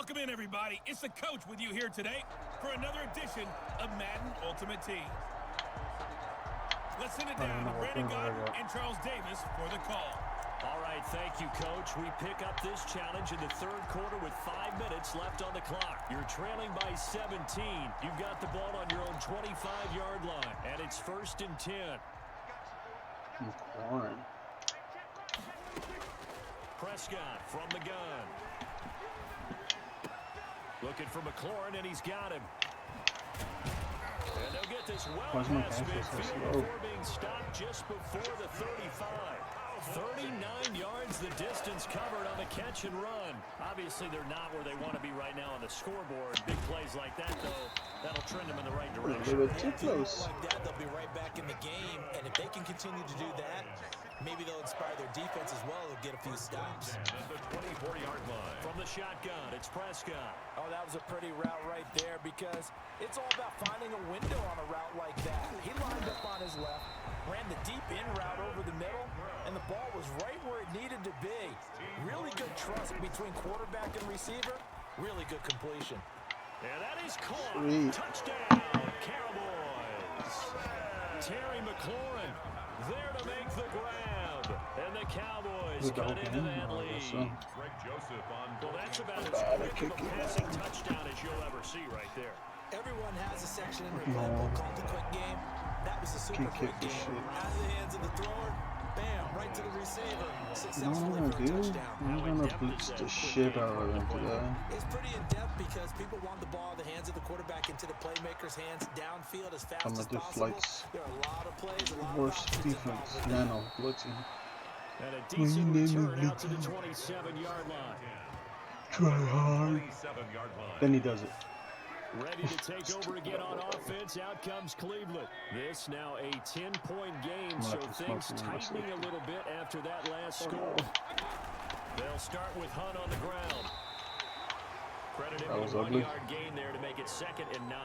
Welcome in, everybody. It's the coach with you here today for another edition of Madden Ultimate Team. Let's send it down to Brandon Godden and Charles Davis for the call. All right, thank you, Coach. We pick up this challenge in the third quarter with 5 minutes left on the clock. You're trailing by 17. You've got the ball on your own 25-yard line, and it's 1st and 10. McLaurin. Prescott from the gun. Looking for McLaurin, and he's got him. And they'll get this well past midfield before being stopped just before the 35. 39 yards the distance covered on the catch and run. Obviously, they're not where they want to be right now on the scoreboard. Big plays like that, though, that'll trend them in the right direction. Too close. Like that, they'll be right back in the game. And if they can continue to do that, maybe they'll inspire their defense as well. They'll get a few stops. The 24-yard line. From the shotgun, it's Prescott. Oh, that was a pretty route right there because it's all about finding a window on a route like that. He lined up on his left, ran the deep in route over the middle, and the ball was right where it needed to be. Really good trust between quarterback and receiver. Really good completion. And that is caught. Touchdown, Cowboys. Terry McLaurin there to make the grab. And the Cowboys cut into that lead. Well, that's about as quick of a passing touchdown as you'll ever see right there. Everyone has a section in their playbook called the quick game. That was a super quick game. Out of the hands of the thrower, bam, right to the receiver. Successfully for a touchdown. I'm gonna blitz the shit out of him today. It's pretty in-depth because people want the ball in the hands of the quarterback into the playmaker's hands downfield as fast as possible. There are a lot of plays, a lot of worst defense. Nano blitzing. And a decent return out to the 27-yard line. Try hard. Then he does it. Ready to take over again on offense. Out comes Cleveland. This now a 10-point game, so things tightening a little bit after that last score. They'll start with Hunt on the ground. Credit him with a 1-yard gain there to make it 2nd and 9.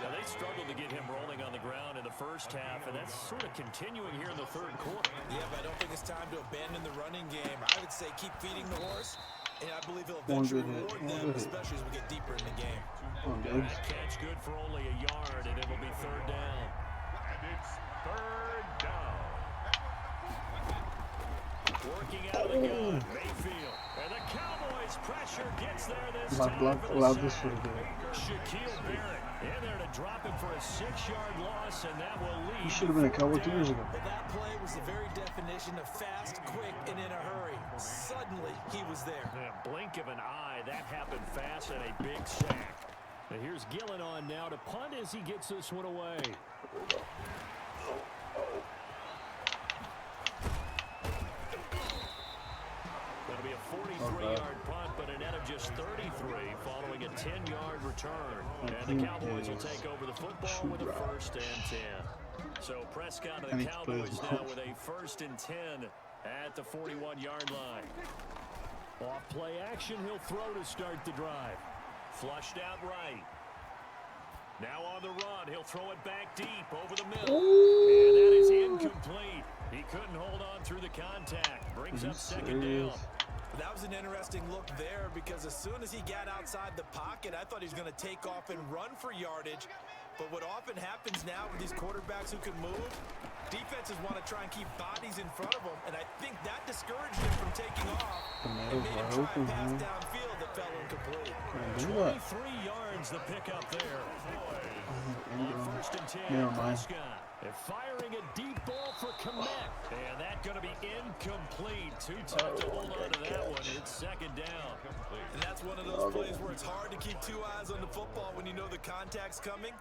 Now, they struggled to get him rolling on the ground in the first half, and that's sort of continuing here in the third quarter. Yeah, but I don't think it's time to abandon the running game. I would say keep feeding the horse, and I believe he'll eventually reward them, especially as we get deeper in the game. That catch good for only a yard, and it'll be 3rd down. And it's 3rd down. Working out of the gun, Mayfield. And the Cowboys pressure gets there this time for the sack. Shaquille Barrett in there to drop him for a 6-yard loss, and that will lead. He should have been a Cowboy 2 years ago. But that play was the very definition of fast, quick, and in a hurry. Suddenly, he was there. Yeah, blink of an eye, that happened fast, and a big sack. And here's Gillen on now to punt as he gets this one away. That'll be a 43-yard punt, but a net of just 33 following a 10-yard return. And the Cowboys will take over the football with a 1st and 10. So Prescott and the Cowboys now with a 1st and 10 at the 41-yard line. Off play action, he'll throw to start the drive. Flushed out right. Now on the run, he'll throw it back deep over the middle. And that is incomplete. He couldn't hold on through the contact. Brings up 2nd down. That was an interesting look there because as soon as he got outside the pocket, I thought he was going to take off and run for yardage. But what often happens now with these quarterbacks who can move, defenses want to try and keep bodies in front of them, and I think that discouraged him from taking off and made him try a pass downfield that fell incomplete. 23 yards the pickup there. On 1st and 10, Prescott. And firing a deep ball for Kmet. And that's going to be incomplete. Too tough to hold on to that one. It's 2nd down. And that's one of those plays where it's hard to keep 2 eyes on the football when you know the contact's coming,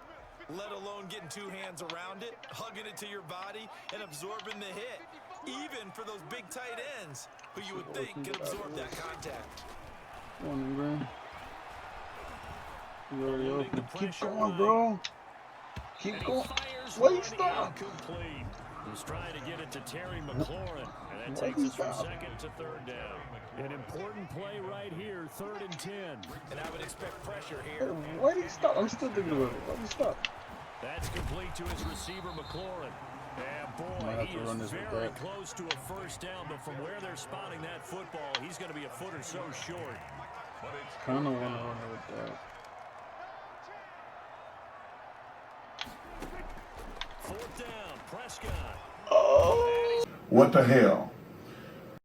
let alone getting 2 hands around it, hugging it to your body, and absorbing the hit. Even for those big tight ends, who you would think could absorb that contact. Morning, Graham. You already open. Keep going, bro. Keep going. Wait, stop. He's trying to get it to Terry McLaurin, and that takes us from 2nd to 3rd down. An important play right here, 3rd and 10. And I would expect pressure here. Why did he stop? I'm still thinking about it. Why did he stop? That's complete to his receiver, McLaurin. And boy, he is very close to a 1st down, but from where they're spotting that football, he's going to be a foot or so short. Kind of want to run with that. Fourth down, Prescott. Oh! What the hell?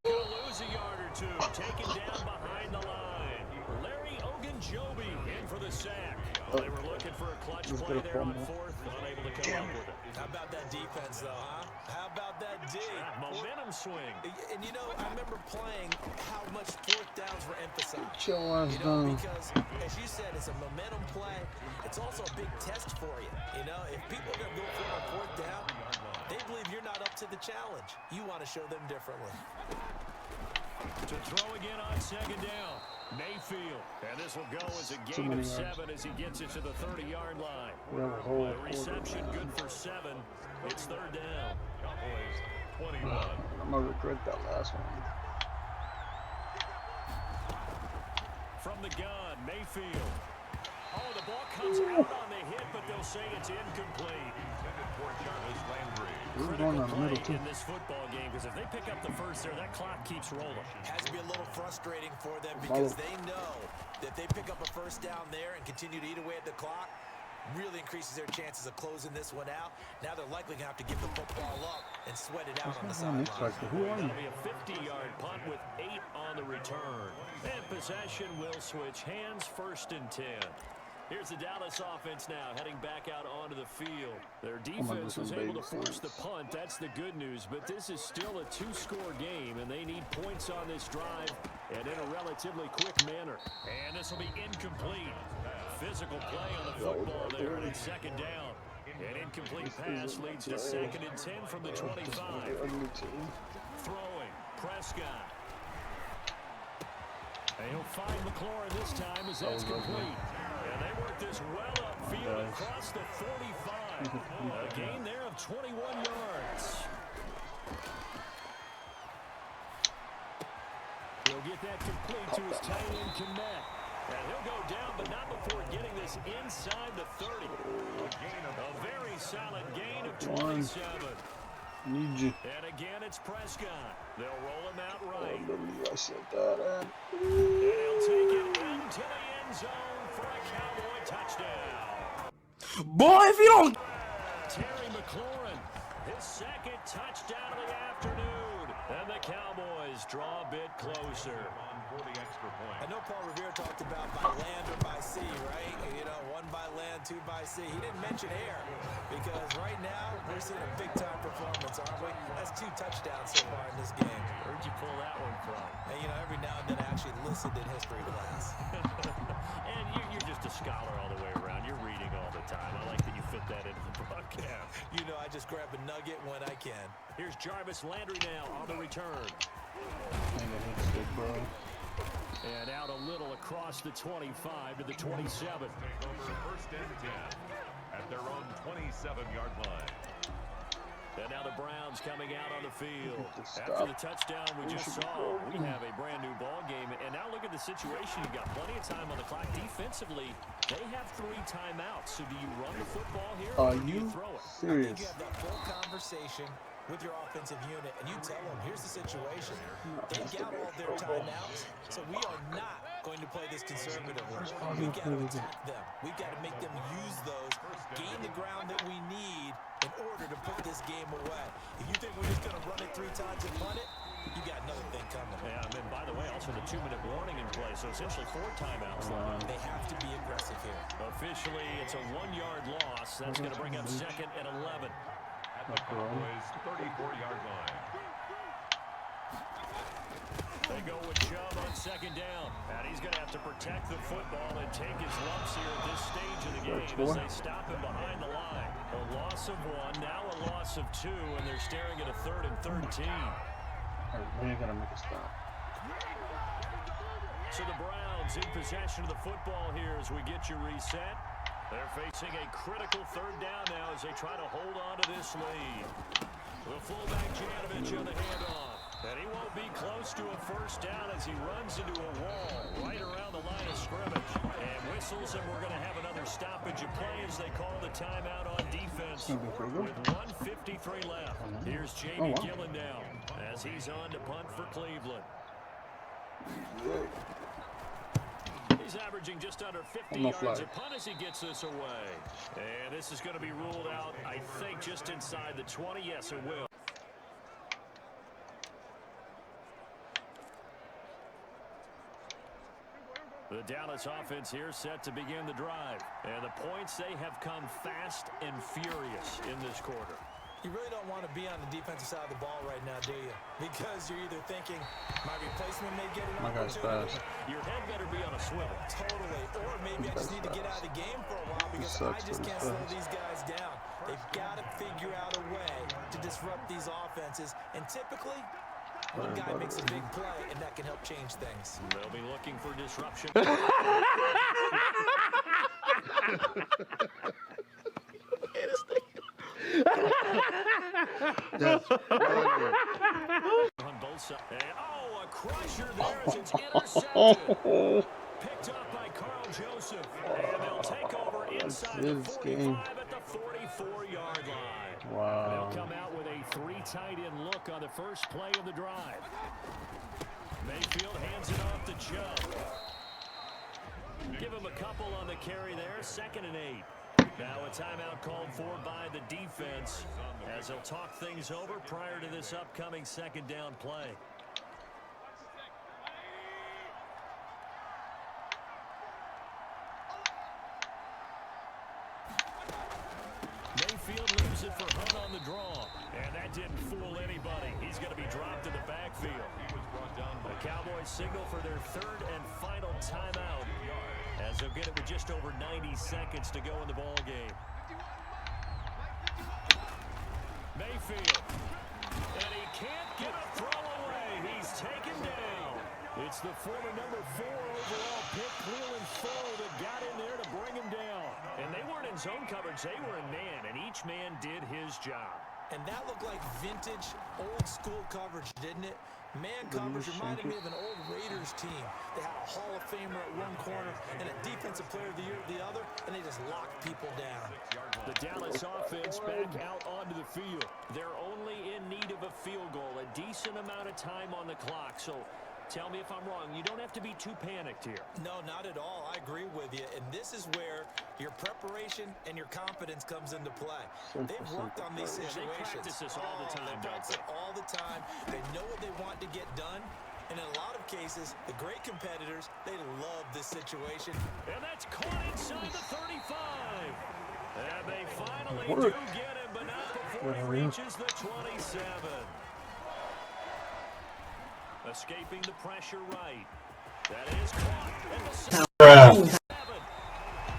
Gonna lose a yard or two, taken down behind the line. Larry Ogunjobi in for the sack. Well, they were looking for a clutch play there on fourth, unable to come up with it. How about that defense, though, huh? How about that D? Momentum swing. And, you know, I remember playing how much fourth downs were emphasized. Chill ass You know, down. because, as you said, it's a momentum play. It's also a big test for you. You know, if people are going to go for it on fourth down, they believe you're not up to the challenge. You want to show them differently. To throw again on second down. Mayfield. And this will go as a gain of 7 as he gets it to the 30-yard line. The reception good for 7. It's third down. Cowboys 21. I'm going to regret that last one. From the gun, Mayfield. Oh, the ball comes out on the hit, but they'll say it's incomplete. Intended for Jarvis Landry. We're going on the middle, Critical play too. in this football game, because if they pick up the first there, that clock keeps rolling. Has to be a little frustrating for them because they know that they pick up a first down there and continue to eat away at the clock, really increases their chances of closing this one out. Now they're likely going to have to give the football up and sweat it out on the sideline. Who are you? That'll be a 50-yard punt with 8 on the return. And possession will switch hands, first and 10. Here's the Dallas offense now, heading back out onto the field. Their defense was able to force the punt. That's the good news. But this is still a 2-score game, and they need points on this drive and in a relatively quick manner. And this will be incomplete. Physical play on the football there, and it's second down. An incomplete pass leads to second and 10 from the 25. Throwing, Prescott. And he'll find McLaurin this time as that's complete. And they work this well upfield across the 45. A gain there of 21 yards. He'll get that complete to his tight end Connect. And he'll go down, but not before getting this inside the 30. A very solid gain of 27. Need you. And again, it's Prescott. They'll roll him out right. I said that. And he'll take it into the end zone for a Cowboy touchdown. Boy, if you don't... Terry McLaurin, his second touchdown of the afternoon. And the Cowboys draw a bit closer. For the extra point. I know Paul Revere talked about by land or by sea, right? You know, 1 by land, 2 by sea. He didn't mention air because right now we're seeing a big-time performance, aren't we? That's 2 touchdowns so far in this game. Where'd you pull that one from? And, you know, every now and then I actually listened in history class. And you're just a scholar all the way around. You're reading all the time. I like that you fit that into the broadcast. You know, I just grab a nugget when I can. Here's Jarvis Landry now on the return. And out a little across the 25 to the 27. Take over first and 10 at their own 27-yard line. And now the Browns coming out on the field. After the touchdown we just saw, we have a brand new ball game. And now look at the situation. You've got plenty of time on the clock. Defensively, they have 3 timeouts. So do you run the football here or do you throw it? I think you have that full conversation with your offensive unit, and you tell them, here's the situation. They've got all their timeouts, so we are not going to play this conservatively. We've got to attack them. We've got to make them use those, gain the ground that we need in order to put this game away. If you think we're just going to run it 3 times and punt it, you got another thing coming. Yeah, and then, by the way, also the 2-minute warning in play, so essentially 4 timeouts. They have to be aggressive here. Officially, it's a 1-yard loss. That's going to bring up second and 11. At the Cowboys' 34-yard line. They go with Chubb on second down. And he's going to have to protect the football and take his lumps here at this stage of the game as they stop him behind the line. A loss of 1, now a loss of 2, and they're staring at a 3rd and 13. We ain't gonna make a stop. So the Browns in possession of the football here as we get you reset. They're facing a critical 3rd down now as they try to hold on to this lead. The fullback Janovich on the handoff. And he won't be close to a first down as he runs into a wall right around the line of scrimmage. And whistles, and we're going to have another stoppage of play as they call the timeout on defense with 1:53 left. Here's Jamie Gillen now as he's on to punt for Cleveland. He's averaging just under 50 No yards flag. a punt as he gets this away. And this is going to be ruled out, I think, just inside the 20. Yes, it will. The Dallas offense here set to begin the drive. And the points, they have come fast and furious in this quarter. You really don't want to be on the defensive side of the ball right now, do you? Because you're either thinking, my replacement may get an My guy's opportunity. fast. Your head better be on a swivel. Totally. Or maybe I just need to get out of the game for a while because I sucks, just but can't he's slow fast. these guys down. They've got to figure out a way to disrupt these offenses. And typically, one guy makes a big play, and that can help change things. They'll be looking for disruption. That's funny. On both sides. And, oh, a crusher there as it's intercepted. Picked up by Carl Joseph. And they'll take over inside the This 45 game. at the 44-yard line. Wow. They'll come out with a 3 tight end look on the first play of the drive. Mayfield hands it off to Chubb. Give him a couple on the carry there. 2nd and 8. Now a timeout called for by the defense as they'll talk things over prior to this upcoming 2nd down play. Mayfield leaves it for Hunt on the draw. And that didn't fool anybody. He's going to be dropped in the backfield. The Cowboys signal for their 3rd and final timeout as they'll get it with just over 90 seconds to go in the ball game. Mayfield. And he can't get a throw away. He's taken down. It's the former number 4 overall pick, Cleveland Foe, that got in there to bring him down. And they weren't in zone coverage. They were in man, and each man did his job. And that looked like vintage, old-school coverage, didn't it? Man coverage reminded me of an old Raiders team. They had a Hall of Famer at one corner and a defensive player of the year at the other, and they just locked people down. The Dallas offense back out onto the field. They're only in need of a field goal, a decent amount of time on the clock. So tell me if I'm wrong. You don't have to be too panicked here. No, not at all. I agree with you. And this is where your preparation and your confidence comes into play. They've worked on these situations. They practice this all the time, They practice it all the time. They know what they want to get done. And in a lot of cases, the great competitors, they love this situation. And that's caught inside the 35. And they finally Work. do get him, but not before he reaches the 27. Escaping the pressure right. That is caught. And the 7.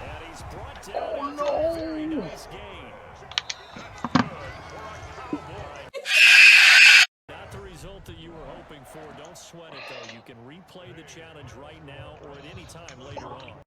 And he's brought down after a very nice gain. Oh, boy. Not the result that you were hoping for. Don't sweat it, though. You can replay the challenge right now or at any time later on.